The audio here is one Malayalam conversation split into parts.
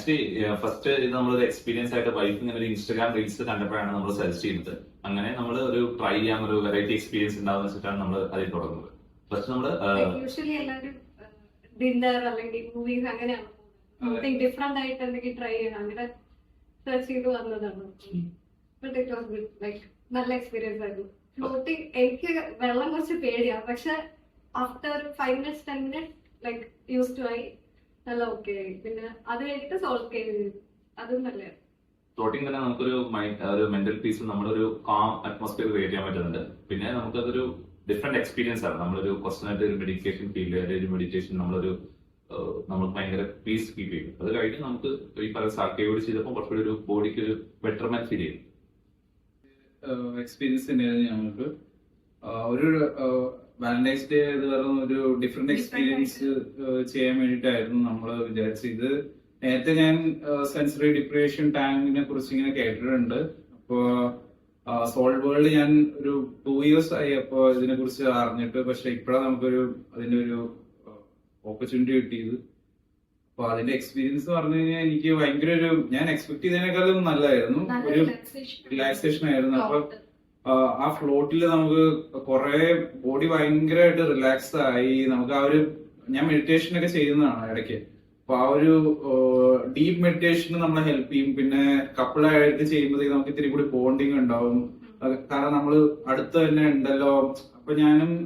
ആക്ച്വലി ഫസ്റ്റ് ഇത് നമ്മളൊരു എക്സ്പീരിയൻസ് ആയിട്ട് വൈഫ് ഇങ്ങനെ ഒരു ഇൻസ്റ്റാഗ്രാം റീൽസ് കണ്ടപ്പോഴാണ് നമ്മൾ സജസ്റ്റ് ചെയ്യുന്നത്. അങ്ങനെ നമ്മൾ ഒരു ട്രൈ ചെയ്യാൻ ഒരു വെറൈറ്റി എക്സ്പീരിയൻസ് ഉണ്ടാവുന്ന വെച്ചിട്ടാണ് നമ്മൾ അതിൽ തുടങ്ങുന്നത്. ഫസ്റ്റ് നമ്മള് യൂഷ്വലി എല്ലാവരും ഡിന്നർ അല്ലെങ്കിൽ മൂവീസ് അങ്ങനെയാണ് സംതിങ് ഡിഫറെന്റ് ആയിട്ട് എന്തെങ്കിലും ട്രൈ ചെയ്യണം അങ്ങനെ സെർച്ച് ചെയ്ത് വന്നതാണ്. But it was good, like നല്ല എക്സ്പീരിയൻസ് ആയിരുന്നു. ഫ്ലോട്ടിങ് എനിക്ക് വെള്ളം കുറച്ച് പേടിയാണ്, പക്ഷെ after 5 minutes 10 minutes like use to ആയി, നല്ല ഓക്കെ ആയി. പിന്നെ അത് കഴിഞ്ഞിട്ട് സോൾവ് ചെയ്ത് അതും നല്ലതാണ്. ഫ്ലോട്ടിംഗ് തന്നെ നമുക്കൊരു ഒരു മെന്റൽ പീസ്, നമ്മളൊരു കാം അറ്റ്മോസ്ഫിയർ ക്രിയേറ്റ് ചെയ്യാൻ പറ്റുന്നുണ്ട്. പിന്നെ നമുക്കതൊരു ഡിഫറെന്റ് എക്സ്പീരിയൻസ് ആണ്. നമ്മളൊരു പേഴ്സണായിട്ട് ഒരു മെഡിറ്റേഷൻ ഫീൽ ചെയ്യുക, ഒരു മെഡിറ്റേഷൻ നമുക്ക് ഭയങ്കര പീസ് ഫീൽ ചെയ്യും. അത് കഴിഞ്ഞ് നമുക്ക് ഈ പല സാർക്കയോട് ചെയ്തപ്പോൾ കുറച്ചുകൂടി ഒരു ബോഡിക്ക് ഒരു ബെറ്റർമെന്റ് ഫീൽ ചെയ്യും. എക്സ്പീരിയൻസ് തന്നെയായിരുന്നു ഞങ്ങൾക്ക്. ഒരു വാലന്റൈൻസ് ഡേ എന്ന് പറയുന്ന ഒരു ഡിഫറെന്റ് എക്സ്പീരിയൻസ് ചെയ്യാൻ വേണ്ടിയിട്ടായിരുന്നു നമ്മൾ വിചാരിച്ചത്. ഇത് നേരത്തെ ഞാൻ സെൻസറി ഡിപ്രേഷൻ ടാങ്കിനെ കുറിച്ച് ഇങ്ങനെ കേട്ടിട്ടുണ്ട്. അപ്പോ സോൾ വേൾഡ് ഞാൻ ഒരു 2 years ആയി അപ്പോ ഇതിനെ കുറിച്ച് അറിഞ്ഞിട്ട്. പക്ഷെ ഇപ്പോഴാണ് നമുക്കൊരു അതിന്റെ ഒരു ഓപ്പർച്യൂണിറ്റി കിട്ടിയത്. അപ്പൊ അതിന്റെ എക്സ്പീരിയൻസ് പറഞ്ഞു കഴിഞ്ഞാൽ എനിക്ക് ഭയങ്കര ഒരു, ഞാൻ എക്സ്പെക്ട് ചെയ്തതിനേക്കാളും നല്ലതായിരുന്നു. ഒരു റിലാക്സേഷൻ ആയിരുന്നു. അപ്പൊ ആ ഫ്ലോട്ടില് നമുക്ക് കുറെ ബോഡി ഭയങ്കരമായിട്ട് റിലാക്സ് ആയി. നമുക്ക് ആ ഒരു, ഞാൻ മെഡിറ്റേഷൻ ഒക്കെ ചെയ്യുന്നതാണ് ഇടയ്ക്ക്. അപ്പൊ ആ ഒരു ഡീപ്പ് മെഡിറ്റേഷൻ നമ്മളെ ഹെൽപ്പ് ചെയ്യും. പിന്നെ കപ്പിളായിട്ട് ചെയ്യുമ്പോഴത്തേക്ക് നമുക്ക് ഇത്തിരി കൂടി ബോണ്ടിങ് ഉണ്ടാവും. കാരണം നമ്മള് അടുത്ത് തന്നെ ഉണ്ടല്ലോ. അപ്പൊ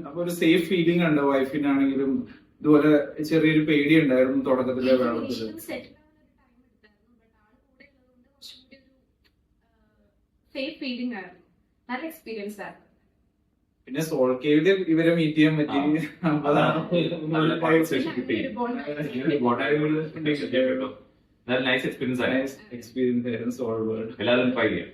അപ്പൊ ഒരു സേഫ് ഫീലിംഗ് ഉണ്ട്. വൈഫിനാണെങ്കിലും ഇതുപോലെ ചെറിയൊരു പേടി ഉണ്ടായിരുന്നു തുടക്കത്തിലെ വെള്ളത്തില്. പിന്നെ സോൾ കേവില് ഇവരെ മീറ്റ് ചെയ്യാൻ പറ്റി. നൈസ് എക്സ്പീരിയൻസ് ആയിരുന്നു. എക്സ്പീരിയൻസ് ആയിരുന്നു സോൾ വേൾഡ്. എല്ലാവരും ട്രൈ ചെയ്യാം.